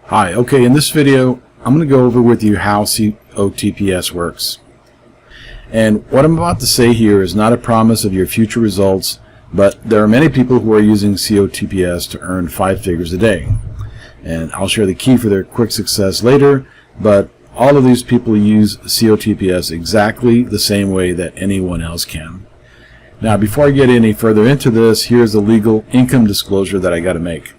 Hi, okay, in this video I'm going to go over with you how COTPS works. And what I'm about to say here is not a promise of your future results, but there are many people who are using COTPS to earn 5 figures a day. And I'll share the key for their quick success later, but all of these people use COTPS exactly the same way that anyone else can. Now, before I get any further into this, here's the legal income disclosure that I got to make.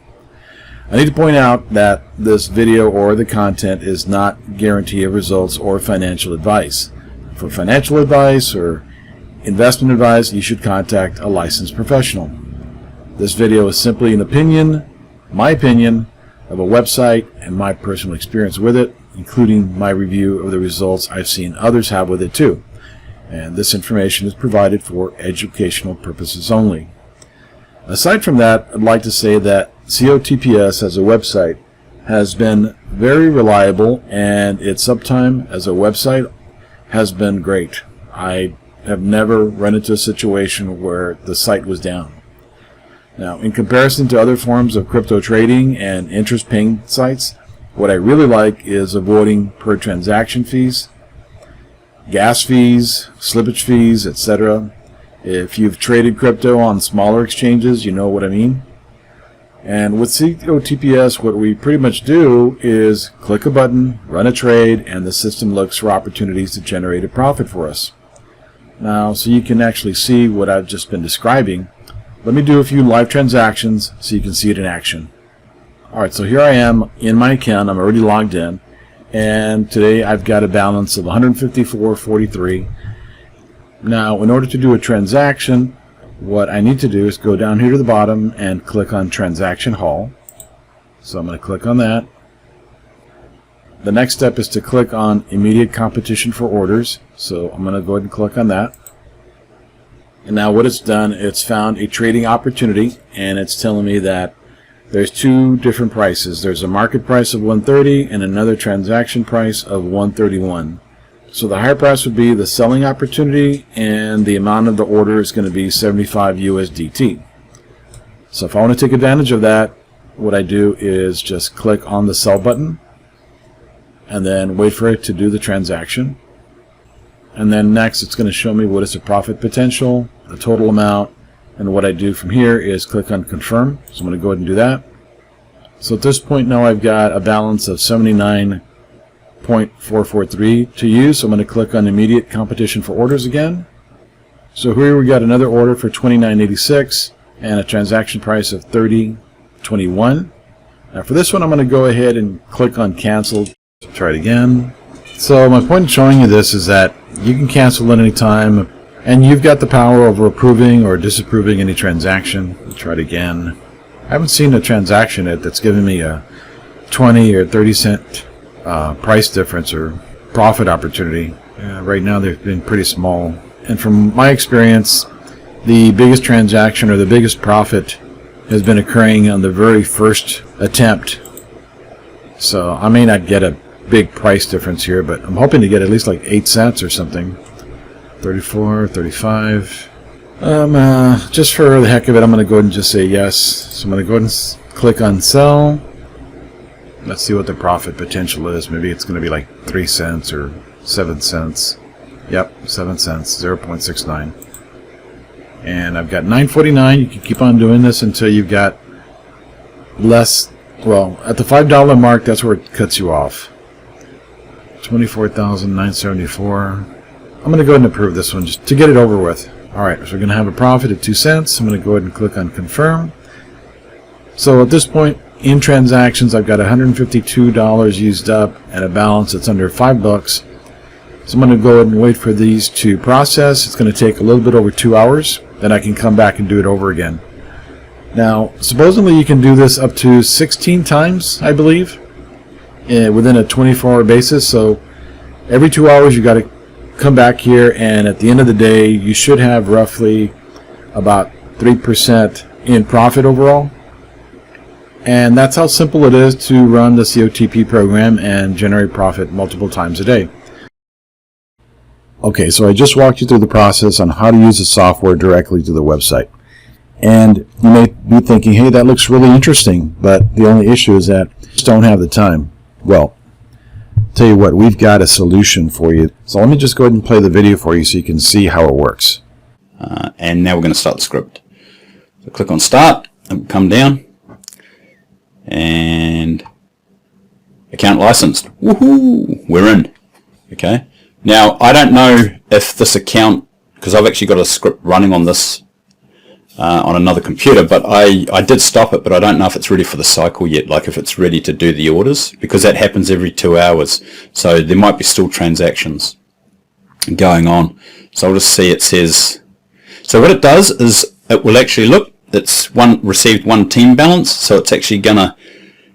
I need to point out that this video or the content is not guarantee of results or financial advice. For financial advice or investment advice, you should contact a licensed professional. This video is simply an opinion, my opinion, of a website and my personal experience with it, including my review of the results I've seen others have with it too. And this information is provided for educational purposes only. Aside from that, I'd like to say that COTPS as a website has been very reliable, and its uptime as a website has been great. I have never run into a situation where the site was down. Now, in comparison to other forms of crypto trading and interest-paying sites, what I really like is avoiding per transaction fees, gas fees, slippage fees, etc. If you've traded crypto on smaller exchanges, you know what I mean. And with COTPS, what we pretty much do is click a button, run a trade, and the system looks for opportunities to generate a profit for us. Now, so you can actually see what I've just been describing, let me do a few live transactions so you can see it in action. Alright, so here I am in my account. I'm already logged in, and today I've got a balance of $154.43. Now, in order to do a transaction, what I need to do is go down here to the bottom and click on Transaction Hall. So I'm going to click on that. The next step is to click on Immediate Competition for Orders. So I'm going to go ahead and click on that. And now what it's done, it's found a trading opportunity, and it's telling me that there's two different prices. There's a market price of $130 and another transaction price of $131. So the higher price would be the selling opportunity, and the amount of the order is going to be 75 USDT. So if I want to take advantage of that, what I do is just click on the sell button and then wait for it to do the transaction. And then next it's going to show me what is the profit potential, the total amount, and what I do from here is click on confirm. So I'm going to go ahead and do that. So at this point now I've got a balance of 79.443 to use, so I'm going to click on Immediate Competition for Orders again. So here we got another order for $29.86 and a transaction price of $30.21. Now for this one I'm going to go ahead and click on Cancel. Try it again. So my point in showing you this is that you can cancel at any time, and you've got the power over approving or disapproving any transaction. Try it again. I haven't seen a transaction yet that's given me a 20 or 30 cent price difference or profit opportunity. Right now they've been pretty small, and from my experience the biggest transaction or the biggest profit has been occurring on the very first attempt. So I may not get a big price difference here, but I'm hoping to get at least like 8 cents or something. 34, 35. Just for the heck of it, I'm going to go ahead and just say yes. So I'm going to go ahead and click on sell. Let's see what the profit potential is. Maybe it's going to be like 3 cents or 7 cents. Yep, 7 cents, 0.69. And I've got $9.49. You can keep on doing this until you've got less. Well, at the $5 mark, that's where it cuts you off. 24,974. I'm going to go ahead and approve this one just to get it over with. Alright, so we're going to have a profit of 2 cents. I'm going to go ahead and click on confirm. So at this point in transactions, I've got $152 used up and a balance that's under $5. So I'm going to go ahead and wait for these to process. It's going to take a little bit over 2 hours. Then I can come back and do it over again. Now, supposedly you can do this up to 16 times, I believe, within a 24-hour basis. So every 2 hours you got to come back here, and at the end of the day you should have roughly about 3% in profit overall. And that's how simple it is to run the COTP program and generate profit multiple times a day. Okay, so I just walked you through the process on how to use the software directly to the website. And you may be thinking, hey, that looks really interesting, but the only issue is that don't have the time. Well, tell you what, we've got a solution for you. So let me just go ahead and play the video for you so you can see how it works. And now we're going to start the script. So click on start, and come down, and account licensed. Woohoo! We're in. Okay. Now I don't know if this account, because I've actually got a script running on this on another computer, but I did stop it, but I don't know if it's ready for the cycle yet, like if it's ready to do the orders, because that happens every 2 hours. So there might be still transactions going on. So I'll just see it says, so what it does is it will actually look, it's received one team balance, so it's actually going to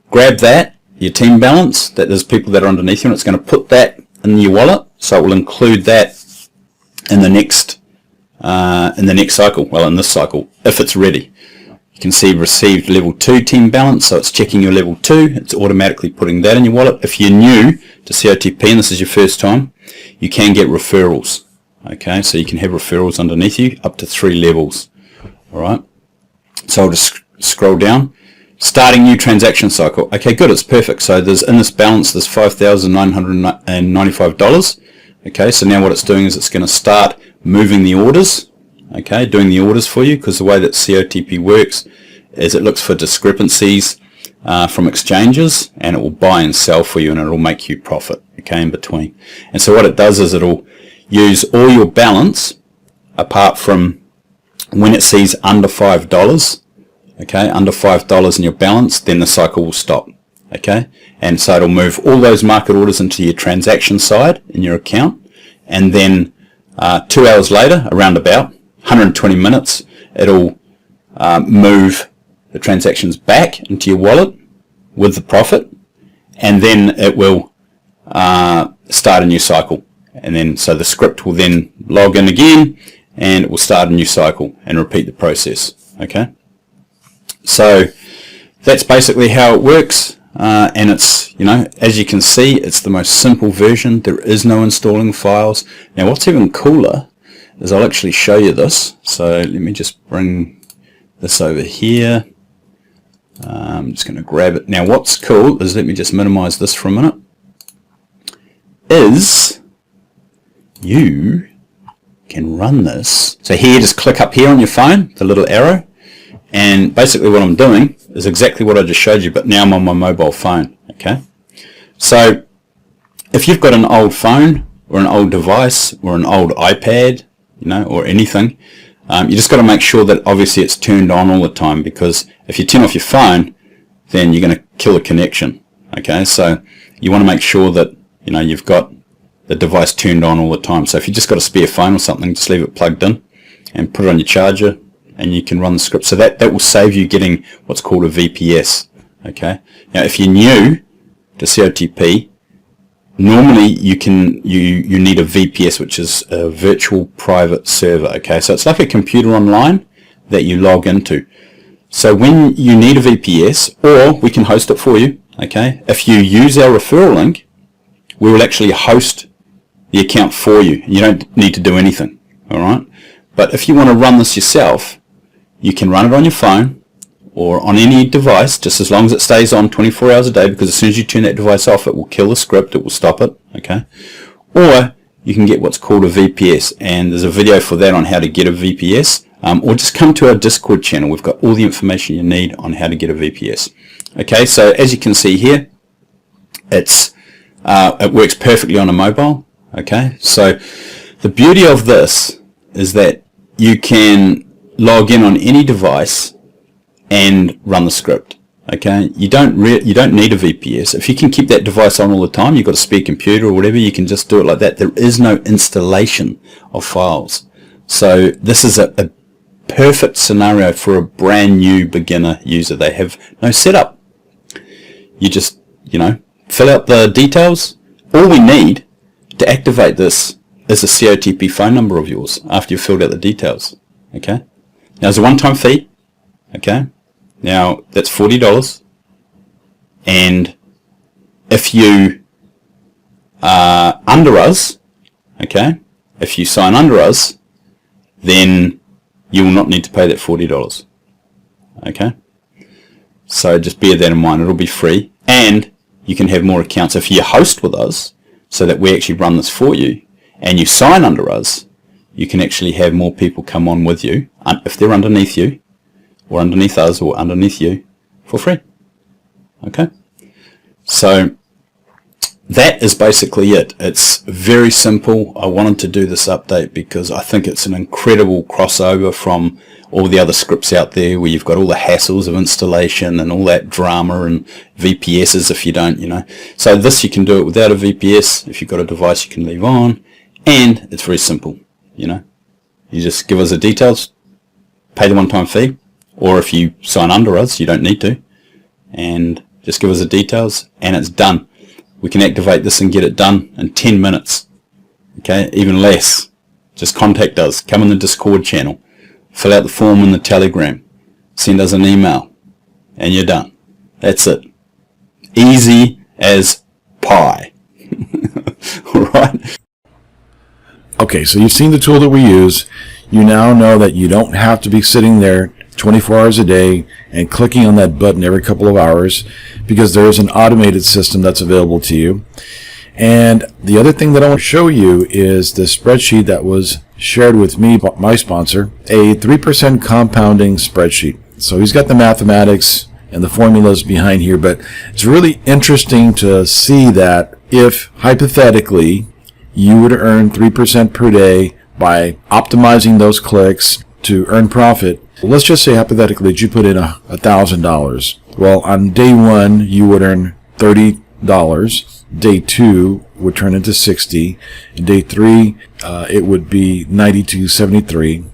grab that, your team balance, that there's people that are underneath you, and it's going to put that in your wallet, so it will include that in the next cycle, well, in this cycle, if it's ready. You can see received level 2 team balance, so it's checking your level 2, it's automatically putting that in your wallet. If you're new to COTP and this is your first time, you can get referrals. Okay, so you can have referrals underneath you up to 3 levels. Alright, so I'll just scroll down. Starting new transaction cycle. Okay, good, it's perfect. So there's in this balance, there's $5,995. Okay, so now what it's doing is it's going to start moving the orders. Okay, doing the orders for you, because the way that COTP works is it looks for discrepancies from exchanges, and it will buy and sell for you, and it will make you profit. Okay, in between. And so what it does is it'll use all your balance apart from when it sees under $5. Okay, under $5 in your balance, then the cycle will stop. Okay, and so it'll move all those market orders into your transaction side in your account, and then 2 hours later, around about 120 minutes, it'll move the transactions back into your wallet with the profit, and then it will start a new cycle. And then so the script will then log in again, and it will start a new cycle and repeat the process. Okay, so that's basically how it works, and it's, you know, as you can see, it's the most simple version. There is no installing files. Now what's even cooler is I'll actually show you this. So let me just bring this over here. I'm just going to grab it. Now what's cool is, let me just minimize this for a minute, is you can run this. So here, just click up here on your phone, the little arrow, and basically what I'm doing is exactly what I just showed you, but now I'm on my mobile phone. Okay, so if you've got an old phone or an old device or an old iPad, you know, or anything, you just got to make sure that obviously it's turned on all the time, because if you turn off your phone, then you're going to kill a connection. Okay, so you want to make sure that, you know, you've got the device turned on all the time. So if you just got a spare phone or something, just leave it plugged in and put it on your charger, and you can run the script. So that will save you getting what's called a VPS. Okay, now if you're new to COTP, normally you need a VPS, which is a virtual private server. Okay, so it's like a computer online that you log into. So when you need a VPS, or we can host it for you. Okay, if you use our referral link, we will actually host the account for you. You don't need to do anything. All right, but if you want to run this yourself, you can run it on your phone or on any device, just as long as it stays on 24 hours a day, because as soon as you turn that device off, it will kill the script, it will stop it. Okay, or you can get what's called a VPS, and there's a video for that on how to get a VPS, or just come to our Discord channel. We've got all the information you need on how to get a VPS. Okay, so as you can see here, it works perfectly on a mobile. Okay, so the beauty of this is that you can log in on any device and run the script. Okay, you don't need a VPS. If you can keep that device on all the time, you've got a spare computer or whatever, you can just do it like that. There is no installation of files. So this is a perfect scenario for a brand new beginner user. They have no setup. You just, you know, fill out the details. All we need to activate this is a COTP phone number of yours after you've filled out the details. Okay, now there's a one-time fee. Okay, now that's $40, and if you are under us, okay, if you sign under us, then you will not need to pay that $40. Okay, so just bear that in mind. It'll be free. And you can have more accounts if you host with us, so that we actually run this for you, and you sign under us. You can actually have more people come on with you if they're underneath you, or underneath us, or underneath you, for free. Okay? So that is basically it. It's very simple. I wanted to do this update because I think it's an incredible crossover from all the other scripts out there where you've got all the hassles of installation and all that drama and VPSs if you don't, So this, you can do it without a VPS. If you've got a device you can leave on, and it's very simple, You just give us the details, pay the one-time fee, or if you sign under us, you don't need to, and just give us the details and it's done. We can activate this and get it done in 10 minutes. Okay, even less. Just contact us, come in the Discord channel, fill out the form in the Telegram, send us an email, and you're done. That's it. Easy as pie. Alright? Okay, so you've seen the tool that we use. You now know that you don't have to be sitting there 24 hours a day and clicking on that button every couple of hours, because there is an automated system that's available to you. And the other thing that I want to show you is the spreadsheet that was shared with me by my sponsor, a 3% compounding spreadsheet. So he's got the mathematics and the formulas behind here, but it's really interesting to see that if hypothetically you would earn 3% per day by optimizing those clicks to earn profit. Let's just say hypothetically that you put in $1,000. Well, on day one you would earn $30. Day two would turn into 60. Day three, it would be 92.73.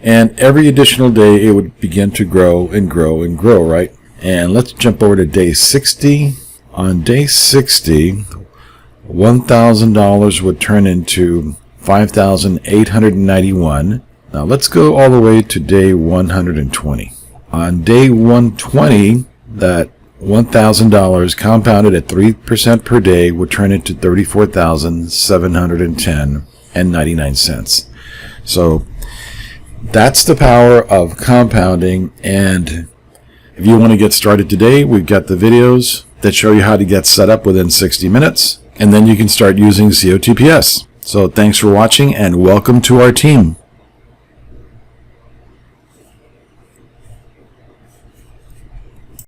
And every additional day it would begin to grow and grow and grow, right? And let's jump over to day 60. On day 60, $1,000 would turn into $5,891. Now let's go all the way to day 120. On day 120, that $1,000 compounded at 3% per day would turn into $34,710.99. So that's the power of compounding. And if you want to get started today, we've got the videos that show you how to get set up within 60 minutes. And then you can start using COTPS. So thanks for watching and welcome to our team.